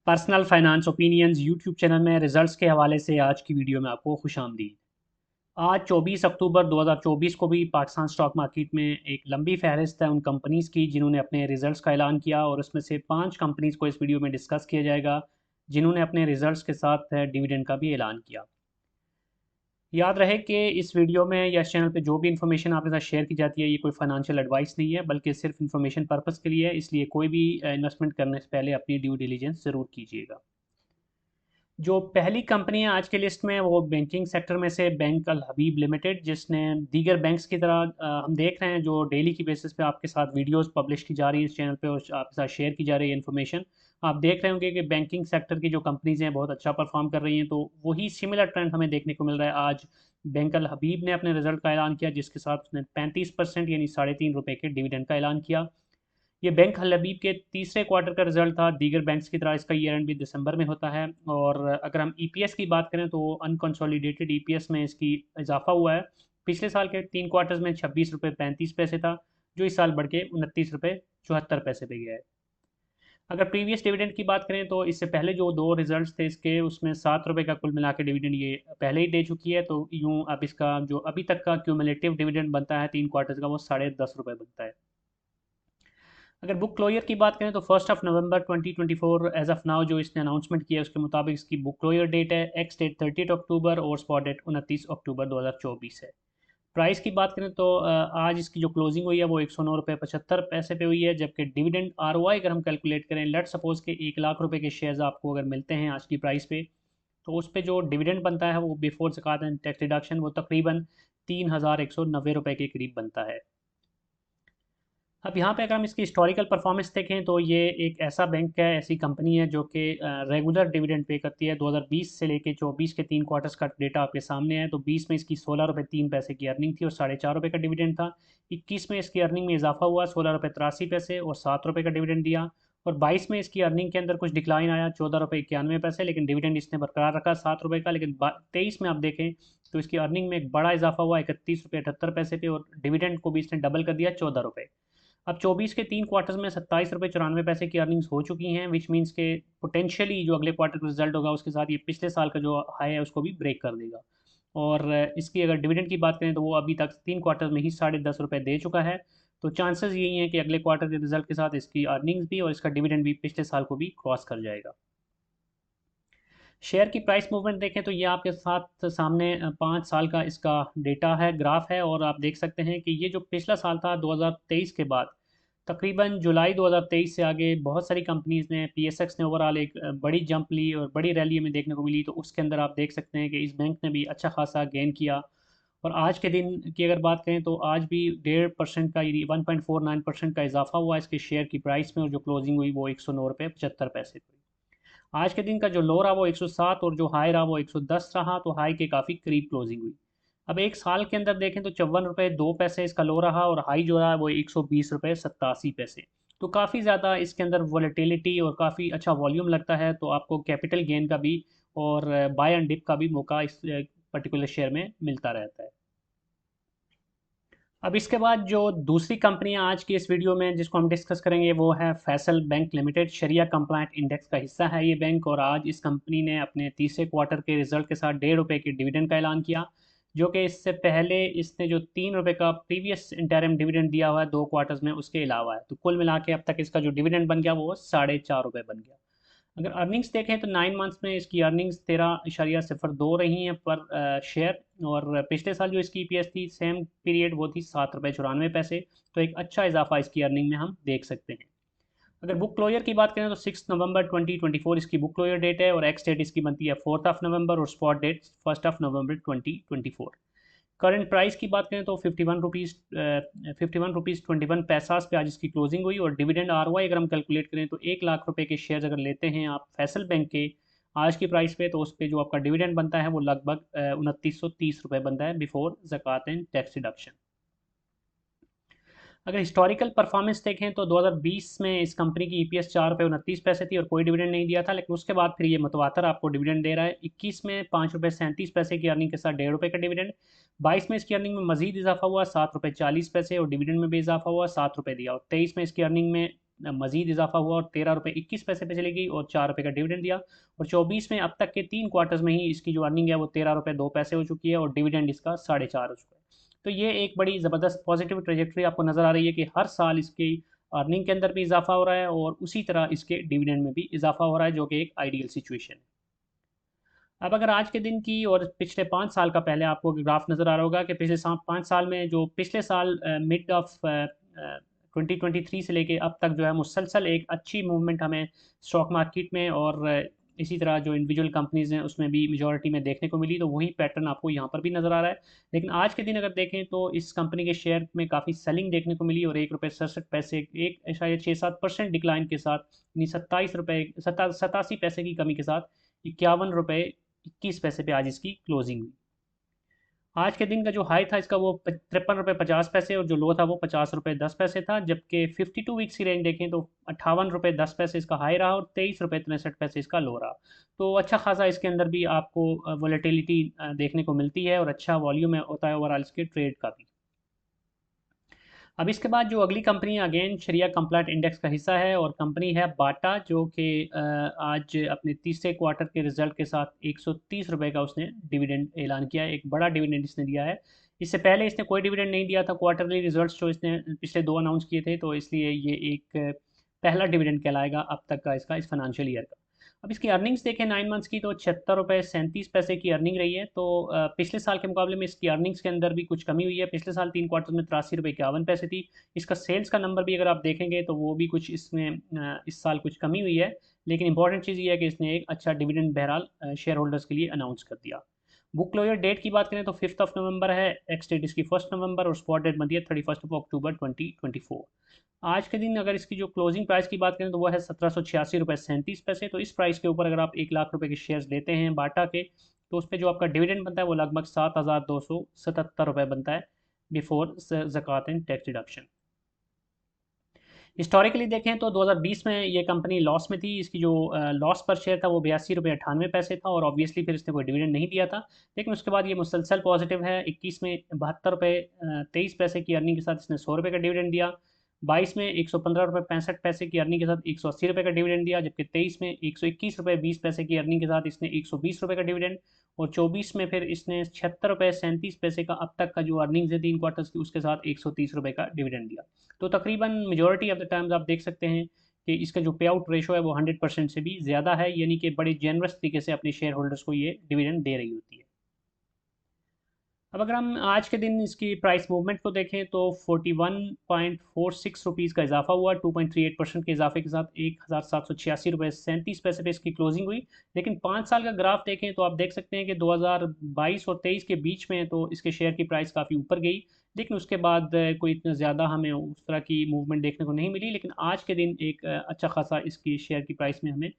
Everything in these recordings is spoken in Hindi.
Personal finance opinions YouTube channel में रिजल्ट्स के हवाले से आज की वीडियो में आपको खुशामदीद। आज 24 अक्टूबर 2024 को भी पाकिस्तान स्टॉक मार्केट में एक लंबी फहरिस्त है उन कंपनीज़ की जिन्होंने अपने रिजल्ट्स का ऐलान किया, और उसमें से 5 कंपनीज़ को इस वीडियो में डिस्कस किया जाएगा जिन्होंने अपने रिजल्ट्स के साथ डिविडेंड का भी ऐलान किया। याद रहे कि इस वीडियो में या इस चैनल पे जो भी इन्फॉर्मेशन आपके साथ शेयर की जाती है ये कोई फाइनेंशियल एडवाइस नहीं है, बल्कि सिर्फ इन्फॉर्मेशन पर्पज़ के लिए है। इसलिए कोई भी इन्वेस्टमेंट करने से पहले अपनी ड्यू डिलीजेंस ज़रूर कीजिएगा। जो पहली कंपनी है आज के लिस्ट में वो बैंकिंग सेक्टर में से बैंक अल हबीब लिमिटेड, जिसने दीगर बैंक्स की तरह हम देख रहे हैं जो डेली की बेसिस पे आपके साथ वीडियोस पब्लिश की जा रही है इस चैनल पे और आपके साथ शेयर की जा रही है इन्फॉर्मेशन। आप देख रहे होंगे कि बैंकिंग सेक्टर की जो कंपनीज हैं बहुत अच्छा परफॉर्म कर रही हैं, तो वही सिमिलर ट्रेंड हमें देखने को मिल रहा है। आज बैंक अल हबीब ने अपने रिजल्ट का ऐलान किया जिसके साथ उसने 35% यानी ₹3.5 के डिविडेंड का ऐलान किया। ये बैंक हल लबीब के तीसरे क्वार्टर का रिजल्ट था। दीगर बैंक्स की तरह इसका ईयर एंड भी दिसंबर में होता है। और अगर हम ईपीएस की बात करें तो अनकंसोलिडेटेड ईपीएस में इसकी इजाफा हुआ है। पिछले साल के 3 क्वार्टर्स में ₹26.35 था, जो इस साल बढ़ के ₹29.74 पे गया है। अगर प्रीवियस डिविडेंड की बात करें तो इससे पहले जो दो रिजल्ट्स थे इसके, उसमें ₹7 का कुल मिला के डिविडेंड ये पहले ही दे चुकी है। तो यूँ अब इसका जो अभी तक का क्यूमुलेटिव डिविडेंड बनता है 3 क्वार्टर्स का, वो ₹10.5 बनता है। अगर बुक क्लोजर की बात करें तो 1 नवंबर 2024 एज ऑफ नाउ जो इसने अनाउंसमेंट किया है उसके मुताबिक इसकी बुक क्लोजर डेट है, एक्स डेट 30 अक्टूबर और स्पॉट डेट 29 अक्टूबर 2024 है। प्राइस की बात करें तो आज इसकी जो क्लोजिंग हुई है वो ₹109.75 पे हुई है, जबकि डिविडेंड आरओआई अगर हम कैलकुलेट करें, लेट सपोज के ₹1,00,000 के शेयर्स आपको अगर मिलते हैं आज की प्राइस पे, तो उस पे जो डिविडेंड बनता है वो बिफोर ज़कात एंड टैक्स डिडक्शन वो तकरीबन ₹3,190 के करीब बनता है। अब यहाँ पे अगर हम इसकी हिस्टोरिकल परफॉर्मेंस देखें तो ये एक ऐसा बैंक है, ऐसी कंपनी है जो कि रेगुलर डिविडेंड पे करती है। 2020 से लेके 24 के 3 क्वार्टर्स का डेटा आपके सामने है। तो 20 में इसकी ₹16.03 की अर्निंग थी और ₹4.5 का डिविडेंड था। 21 में इसकी अर्निंग में इजाफा हुआ, ₹16.83 और ₹7 का डिविडेंड दिया। और 22 में इसकी अर्निंग के अंदर कुछ डिक्लाइन आया, ₹14.91, लेकिन डिविडेंड इसने बरकरार रखा ₹7 का। लेकिन 23 में आप देखें तो इसकी अर्निंग में एक बड़ा इजाफा हुआ ₹31.78 पे, और डिविडेंड को भी इसने डबल कर दिया ₹14। अब 24 के 3 क्वार्टर्स में ₹27.94 की अर्निंग्स हो चुकी हैं, विच मीन्स के पोटेंशियली जो अगले क्वार्टर का रिजल्ट होगा उसके साथ ये पिछले साल का जो हाई है उसको भी ब्रेक कर देगा। और इसकी अगर डिविडेंड की बात करें तो वो अभी तक 3 क्वार्टर में ही ₹10.5 दे चुका है। तो चांसेस यही हैं कि अगले क्वार्टर के रिजल्ट के साथ इसकी अर्निंग्स भी और इसका डिविडेंड भी पिछले साल को भी क्रॉस कर जाएगा। शेयर की प्राइस मूवमेंट देखें तो ये आपके साथ सामने 5 साल का इसका डेटा है, ग्राफ है, और आप देख सकते हैं कि ये जो पिछला साल था 2023 के बाद तकरीबन जुलाई 2023 से आगे बहुत सारी कंपनीज़ ने, पीएसएक्स ने ओवरऑल एक बड़ी जंप ली और बड़ी रैली हमें देखने को मिली। तो उसके अंदर आप देख सकते हैं कि इस बैंक ने भी अच्छा खासा गेन किया। और आज के दिन की अगर बात करें तो आज भी 1.5% का, 1.49% का इजाफा हुआ इसके शेयर की प्राइस में, और जो क्लोजिंग हुई वो ₹109.75 हुई। आज के दिन का जो लो रहा वो 107 और जो हाई रहा वो 110 रहा, तो हाई के काफ़ी करीब क्लोजिंग हुई। अब एक साल के अंदर देखें तो ₹54.02 इसका लो रहा, और हाई जो रहा है वो ₹120.87। तो काफ़ी ज़्यादा इसके अंदर वॉलेटिलिटी और काफ़ी अच्छा वॉल्यूम लगता है, तो आपको कैपिटल गेन का भी और बाय एंड डिप का भी मौका इस पर्टिकुलर शेयर में मिलता रहता है। अब इसके बाद जो दूसरी कंपनियां आज की इस वीडियो में जिसको हम डिस्कस करेंगे वो है फैसल बैंक लिमिटेड। शरिया कंप्लाइंट इंडेक्स का हिस्सा है ये बैंक, और आज इस कंपनी ने अपने तीसरे क्वार्टर के रिजल्ट के साथ ₹1.5 के डिविडेंड का ऐलान किया, जो कि इससे पहले इसने जो ₹3 का प्रीवियस इंटरिम डिविडेंड दिया हुआ है 2 क्वार्टर्स में उसके अलावा है। तो कुल मिला के अब तक इसका जो डिविडेंड बन गया वो ₹4.5 बन गया। अगर अर्निंग्स देखें तो 9 मंथ्स में इसकी अर्निंग्स 13.02 रही हैं पर शेयर, और पिछले साल जो इसकी ईपीएस थी सेम पीरियड वो थी ₹7.94। तो एक अच्छा इजाफा इसकी अर्निंग में हम देख सकते हैं। अगर बुक क्लोजर की बात करें तो 6 नवंबर 2024 इसकी बुक क्लोजर डेट है, और एक्स डेट इसकी बनती है 4 नवंबर और स्पॉट डेट 1 नवंबर 2024। करंट प्राइस की बात करें तो ₹51.21 पे आज इसकी क्लोजिंग हुई। और डिविडेंड आरओआई अगर हम कैलकुलेट करें तो ₹1,00,000 के शेयर्स अगर लेते हैं आप फैसल बैंक के आज की प्राइस पे, तो उस पर जो आपका डिविडेंड बनता है वो लगभग ₹2930 बनता है बिफोर ज़कात एंड टैक्स डिडक्शन। अगर हिस्टोरिकल परफॉर्मेंस देखें तो 2020 में इस कंपनी की ईपीएस ₹4.29 थी और कोई डिविडेंड नहीं दिया था, लेकिन उसके बाद फिर ये मुतवातर आपको डिविडेंड दे रहा है। 21 में ₹5.37 की अर्निंग के साथ ₹1.5 का डिविडेंड। 22 में इसकी अर्निंग में मजीद इजाफा हुआ ₹7.40 और डिविडेंड में भी इजाफा हुआ ₹7 दिया। और 23 में इसकी अर्निंग में मज़ीद इजाफा हुआ और 13 रुपये 21 पैसे पे चली गई और 4 रुपये का डिविडेंड दिया। और 24 में अब तक के 3 क्वार्टर्स में ही इसकी जो अर्निंग है वो 13 रुपये 2 पैसे हो चुकी है और डिविडेंड इसका 4.5 हो चुका है। तो ये एक बड़ी ज़बरदस्त पॉजिटिव ट्रेजेक्ट्री आपको नज़र आ रही है कि हर साल इसकी अर्निंग के अंदर भी इजाफा हो रहा है और उसी तरह इसके डिविडेंड में भी इजाफा हो रहा है, जो कि एक आइडियल सिचुएशन है। अब अगर आज के दिन की और पिछले 5 साल का पहले आपको ग्राफ नज़र आ रहा होगा कि पिछले 5 साल में जो पिछले साल मिड ऑफ 2023 से लेके अब तक जो है मुसलसल एक अच्छी मूवमेंट हमें स्टॉक मार्केट में और इसी तरह जो इंडिविजुअल कंपनीज़ हैं उसमें भी मेजॉरिटी में देखने को मिली, तो वही पैटर्न आपको यहाँ पर भी नज़र आ रहा है। लेकिन आज के दिन अगर देखें तो इस कंपनी के शेयर में काफ़ी सेलिंग देखने को मिली और 1 रुपये 67 पैसे, एक शायद 6-7% डिक्लाइन के साथ, यानी 87 पैसे की कमी के साथ 51 रुपये 21 पैसे पे आज इसकी क्लोजिंग हुई। आज के दिन का जो हाई था इसका वो 53 रुपये 50 पैसे और जो लो था वो 50 रुपये 10 पैसे था, जबकि 52 वीक्स की रेंज देखें तो 58 रुपये 10 पैसे इसका हाई रहा और 23 रुपये 63 पैसे इसका लो रहा। तो अच्छा खासा इसके अंदर भी आपको वॉलेटिलिटी देखने को मिलती है और अच्छा वॉल्यूम होता है ओवरऑल इसके ट्रेड का भी। अब इसके बाद जो अगली कंपनी अगेन शरिया कंप्लाइंट इंडेक्स का हिस्सा है और कंपनी है बाटा, जो कि आज अपने तीसरे क्वार्टर के रिजल्ट के साथ 130 रुपये का उसने डिविडेंड ऐलान किया है। एक बड़ा डिविडेंड इसने दिया है। इससे पहले इसने कोई डिविडेंड नहीं दिया था। क्वार्टरली रिजल्ट्स जो इसने पिछले 2 अनाउंस किए थे, तो इसलिए ये एक पहला डिविडेंड कहलाएगा अब तक का इसका इस फाइनेंशियल ईयर का। अब इसकी अर्निंग्स देखें 9 मंथ्स की तो 76 रुपये 37 पैसे की अर्निंग रही है। तो पिछले साल के मुकाबले में इसकी अर्निंग्स के अंदर भी कुछ कमी हुई है। पिछले साल 3 क्वार्टर में 83 रुपये 51 पैसे थी। इसका सेल्स का नंबर भी अगर आप देखेंगे तो वो भी कुछ इसमें इस साल कुछ कमी हुई है। लेकिन इंपॉर्टेंट चीज़ ये है कि इसने एक अच्छा डिविडेंड बहरहाल शेयर होल्डर्स के लिए अनाउंस कर दिया। बुक क्लोजर डेट की बात करें तो 5 नवंबर है, एक्स डेट इसकी 1 नवंबर और स्पॉट डेट बनती है 31 अक्टूबर 2024। आज के दिन अगर इसकी जो क्लोजिंग प्राइस की बात करें तो वो है 1786 रुपये 37 पैसे। तो इस प्राइस के ऊपर अगर आप 1 लाख रुपए के शेयर्स लेते हैं बाटा के, तो उस पर जो आपका डिविडेंड बनता है वो लगभग 7277 रुपये बनता है बिफोर ज़कात एंड टैक्स डिडक्शन। हिस्टोरिकली देखें तो 2020 में ये कंपनी लॉस में थी। इसकी जो लॉस पर शेयर था वो 82 रुपये 98 पैसे था और ऑब्वियसली फिर इसने कोई डिविडेंड नहीं दिया था। लेकिन उसके बाद ये मुसलसल पॉजिटिव है। 21 में 72 रुपये 23 पैसे की अर्निंग के साथ इसने 100 रुपये का डिविडेंड दिया। 22 में 115 रुपये 65 पैसे की अर्निंग के साथ 180 रुपये का डिविडेंड दिया, जबकि 23 में 121 रुपये 20 पैसे की अर्निंग के साथ इसने 120 रुपये का डिविडेंड। और 24 में फिर इसने 76 रुपये 37 पैसे का अब तक का जो अर्निंग्स है 3 क्वार्टर्स की, उसके साथ 130 रुपये का डिविडेंड दिया। तो तकरीबन मेजॉरिटी ऑफ द टाइम्स आप देख सकते हैं कि इसका जो पे आउट रेशो है वो 100% से भी ज़्यादा है, यानी कि बड़े जेनरस तरीके से अपने शेयर होल्डर्स को ये डिविडेंड दे रही होती है। अब अगर हम आज के दिन इसकी प्राइस मूवमेंट को देखें तो 41.46 रुपीज़ का इजाफा हुआ। 2.38% के इजाफे के साथ 1786 रुपये 37 पैसे पे इसकी क्लोजिंग हुई। लेकिन 5 साल का ग्राफ देखें तो आप देख सकते हैं कि 2022 और 23 के बीच में तो इसके शेयर की प्राइस काफ़ी ऊपर गई, लेकिन उसके बाद कोई इतना ज़्यादा हमें उस तरह की मूवमेंट देखने को नहीं मिली। लेकिन आज के दिन एक अच्छा खासा इसकी शेयर की प्राइस में हमें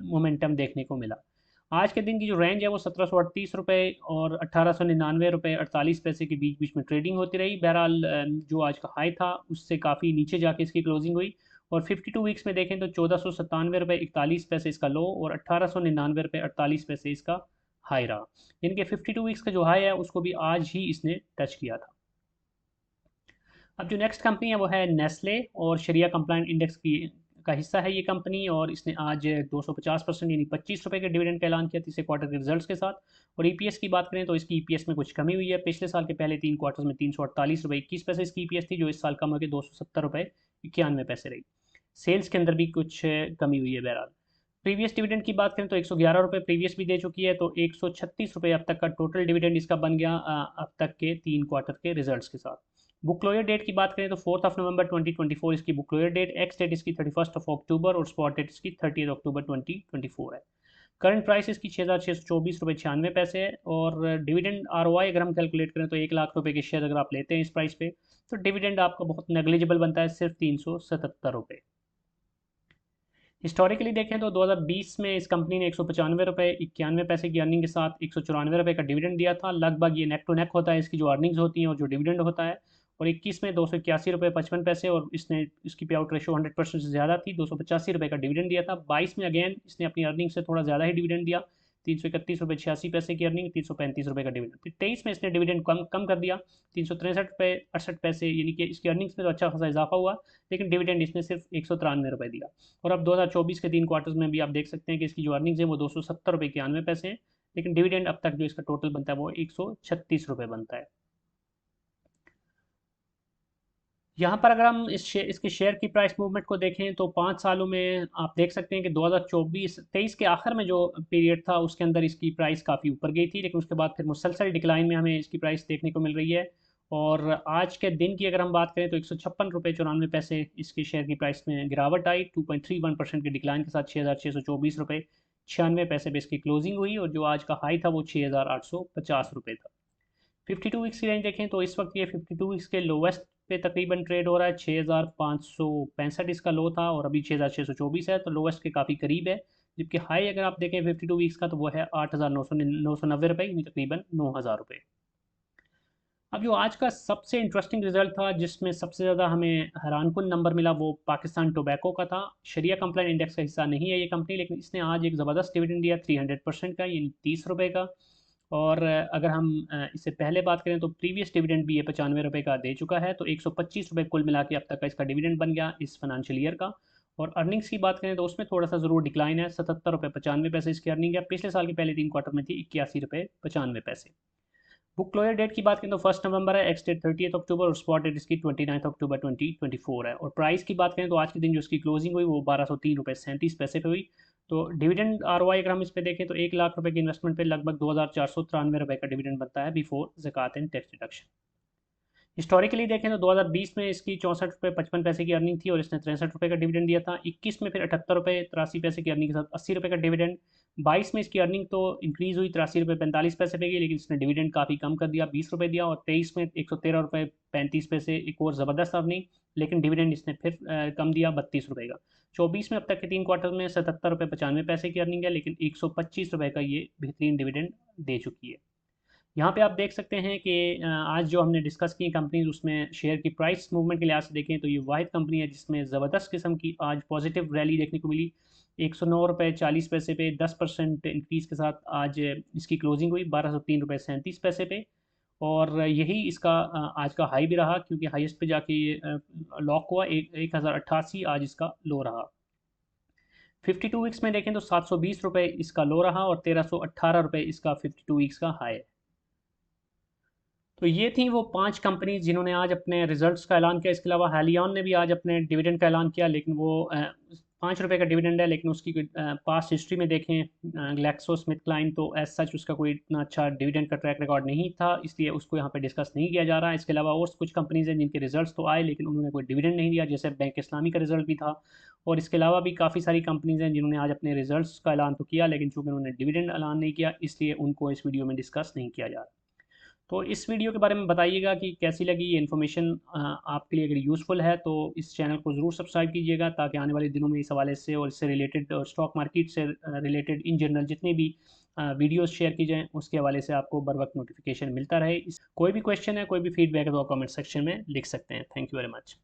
मोमेंटम देखने को मिला। आज के दिन की जो रेंज है वो 1738 रुपये और 1899 रुपये 48 पैसे के बीच बीच में ट्रेडिंग होती रही। बहरहाल जो आज का हाई था उससे काफ़ी नीचे जाके इसकी क्लोजिंग हुई। और 52 वीक्स में देखें तो 1497 रुपये 41 पैसे इसका लो और 1899 रुपये 48 पैसे इसका हाई रहा। यानी कि 52 वीक्स का जो हाई है उसको भी आज ही इसने टच किया था। अब जो नेक्स्ट कंपनी है वो है नेस्ले और शरिया कंप्लाइंट इंडेक्स की का हिस्सा है ये कंपनी, और इसने आज 250% यानी 25 रुपये के डिविडेंड का ऐलान किया तीसरे क्वार्टर के रिजल्ट्स के साथ। और ईपीएस की बात करें तो इसकी ईपीएस में कुछ कमी हुई है। पिछले साल के पहले 3 क्वार्टर्स में 348 रुपये 21 पैसे इसकी ईपीएस थी, जो इस साल कम होकर 270 रुपये 91 पैसे रही। सेल्स के अंदर भी कुछ कमी हुई है। बहरहाल प्रीवियस डिविडेंड की बात करें तो 111 रुपये प्रीवियस भी दे चुकी है, तो 136 रुपये अब तक का टोटल डिविडेंड इसका बन गया अब तक के 3 क्वार्टर के रिजल्ट्स के साथ। बुक क्लोजर डेट की बात करें तो 4 नवंबर 2024 इसकी book closure date, ex date इसकी 31 अक्टूबर और स्पॉट डेट इसकी 30 अक्टूबर 2024 है। करंट प्राइस इसकी 6624 रुपये 96 पैसे है। और डिविडेंड आरओआई अगर हम कैलकुलेट करें तो 1 लाख रुपए के शेयर अगर आप लेते हैं इस प्राइस पे तो डिविडेंड आपका बहुत नेग्लिजिबल बनता है, सिर्फ 377 रुपये। हिस्टोरिकली देखें तो 2020 में इस कंपनी ने 195 रुपये 91 पैसे की अर्निंग के साथ 194 रुपये का डिविडेंड दिया था। लगभग ये नेक टू नेक होता है इसकी जो अर्निंग्स होती हैं और जो डिविडेंड होता है। और 21 में 281 रुपये 55 पैसे और इसने इसकी पे आउट रेशो 100% से ज़्यादा थी, 285 रुपये का डिविडेंड दिया था। 22 में अगेन इसने अपनी अर्निंग से थोड़ा ज़्यादा ही डिविडेंड दिया, ₹331.86 की अर्निंग, ₹335 का डिविडेंड। फिर 23 में इसने डिविडेंड कम कर दिया, ₹363.68, यानी कि इसकी अर्निंग्स में तो अच्छा खासा इजाफा हुआ, लेकिन डिविडेंड इसने सिर्फ ₹193 दिया। और अब 2024 के 3 क्वार्टर्स में भी आप देख सकते हैं कि इसकी जो अर्निंग्स है वो ₹270.91 है, लेकिन डिविडेंड अब तक जो इसका टोटल बनता है वो ₹136 बनता है। यहाँ पर अगर हम इसके शेयर की प्राइस मूवमेंट को देखें तो 5 सालों में आप देख सकते हैं कि 2024-23 के आखिर में जो पीरियड था उसके अंदर इसकी प्राइस काफ़ी ऊपर गई थी, लेकिन उसके बाद फिर मुसलसल डिक्लाइन में हमें इसकी प्राइस देखने को मिल रही है। और आज के दिन की अगर हम बात करें तो ₹156.94 इसकी शेयर की प्राइस में गिरावट आई, 2.31% के डिक्लाइन के साथ ₹6,624.96 पे इसकी क्लोजिंग हुई, और जो आज का हाई था वो ₹6,850 था। 52 वीक्स की रेंज देखें तो इस वक्त ये 52 वीक्स के लोवेस्ट पे तकरीबन ट्रेड हो रहा है, 6,565 इसका लो था और अभी 6,624 है, तो लोवेस्ट के काफ़ी करीब है। जबकि हाई अगर आप देखें 52 वीक्स का तो वो है 8,990 यानी तकरीबन 9,000 रुपये। अब जो आज का सबसे इंटरेस्टिंग रिजल्ट था जिसमें सबसे ज़्यादा हमें हैरानकुन नंबर मिला वो पाकिस्तान टोबैको का था। शरिया कंप्लाइंट इंडेक्स का हिस्सा नहीं है ये कंपनी, लेकिन इसने आज एक ज़बरदस्त डिविडेंड दिया 300% का, यानी ₹30 का। और अगर हम इससे पहले बात करें तो प्रीवियस डिविडेंड भी ये ₹95 का दे चुका है, तो ₹125 कुल मिला के अब तक का इसका डिविडेंड बन गया इस फाइनेंशियल ईयर का। और अर्निंग्स की बात करें तो उसमें थोड़ा सा ज़रूर डिक्लाइन है, ₹77.95 इसकी अर्निंग है, पिछले साल के पहले 3 क्वार्टर में थी ₹81.95। बुक क्लोजर डेट की बात करें तो 1 नवंबर है, एक्स डेट 30 अक्टूबर और स्पॉट डेट इसकी 29 अक्टूबर 2024 है। और प्राइस की बात करें तो आज के दिन जो इसकी क्लोजिंग हुई वो ₹1203.37 पे हुई। तो डिविडेंड आरओआई अगर हम इस पे देखें तो ₹1,00,000 की इन्वेस्टमेंट पे लगभग ₹2,493 का डिविडेंड बनता है बिफोर ज़कात एंड टैक्स डिडक्शन। हिस्टोरिकली देखें तो 2020 में इसकी ₹64.55 की अर्निंग थी और इसने ₹63 का डिविडेंड दिया था। 21 में फिर ₹78.83 की अर्निंग के साथ ₹80 का डिविडेंड। 22 में इसकी अर्निंग तो इंक्रीज़ हुई ₹83.45 पे की, लेकिन इसने डिविडेंड काफ़ी कम कर दिया, ₹20 दिया। और 23 में ₹113.35 एक और ज़बरदस्त अर्निंग, लेकिन डिविडेंड इसने फिर कम दिया ₹32 का। 24 में अब तक के 3 क्वार्टर में ₹77.95 की अर्निंग है, लेकिन ₹125 का ये बेहतरीन डिविडेंड दे चुकी है। यहाँ पे आप देख सकते हैं कि आज जो हमने डिस्कस की कंपनीज उसमें शेयर की प्राइस मूवमेंट के लिहाज से देखें तो ये वाहिद कंपनी है जिसमें ज़बरदस्त किस्म की आज पॉजिटिव रैली देखने को मिली। ₹109.40 पे 10% इंक्रीज़ के साथ आज इसकी क्लोजिंग हुई ₹1203.37 पे। और यही इसका आज का हाई भी रहा, क्योंकि हाईएस्ट पे जाके ये लॉक हुआ 1088, आज इसका लो रहा। 52 वीक्स में देखें तो ₹720 इसका लो रहा और ₹1318 इसका 52 वीक्स का हाई है। तो ये थी वो 5 कंपनीज जिन्होंने आज अपने रिजल्ट्स का ऐलान किया। इसके अलावा हालियॉन ने भी आज अपने डिविडेंड का ऐलान किया, लेकिन वो ₹5 का डिविडेंड है, लेकिन उसकी पास्ट हिस्ट्री में देखें ग्लैक्सो स्मिथ क्लाइन तो एज सच उसका कोई इतना अच्छा डिविडेंड का ट्रैक रिकॉर्ड नहीं था, इसलिए उसको यहाँ पे डिस्कस नहीं किया जा रहा है। इसके अलावा और कुछ कंपनीज हैं जिनके रिजल्ट्स तो आए लेकिन उन्होंने कोई डिविडेंड नहीं दिया, जैसे बैंक इस्लामी का रिजल्ट भी था। और इसके अलावा भी काफ़ी सारी कंपनीज हैं जिन्होंने आज अपने रिजल्ट्स का ऐलान तो किया, लेकिन चूँकि उन्होंने डिविडेंड ऐलान नहीं किया इसलिए उनको इस वीडियो में डिस्कस नहीं किया जा रहा। तो इस वीडियो के बारे में बताइएगा कि कैसी लगी ये इन्फॉर्मेशन। आपके लिए अगर यूज़फुल है तो इस चैनल को ज़रूर सब्सक्राइब कीजिएगा, ताकि आने वाले दिनों में इस हवाले से और इससे रिलेटेड और स्टॉक मार्केट से रिलेटेड इन जनरल जितने भी वीडियोस शेयर की जाएँ उसके हवाले से आपको बर वक्त नोटिफिकेशन मिलता रहे। कोई भी क्वेश्चन है, कोई भी फीडबैक है तो आप कमेंट सेक्शन में लिख सकते हैं। Thank you very much.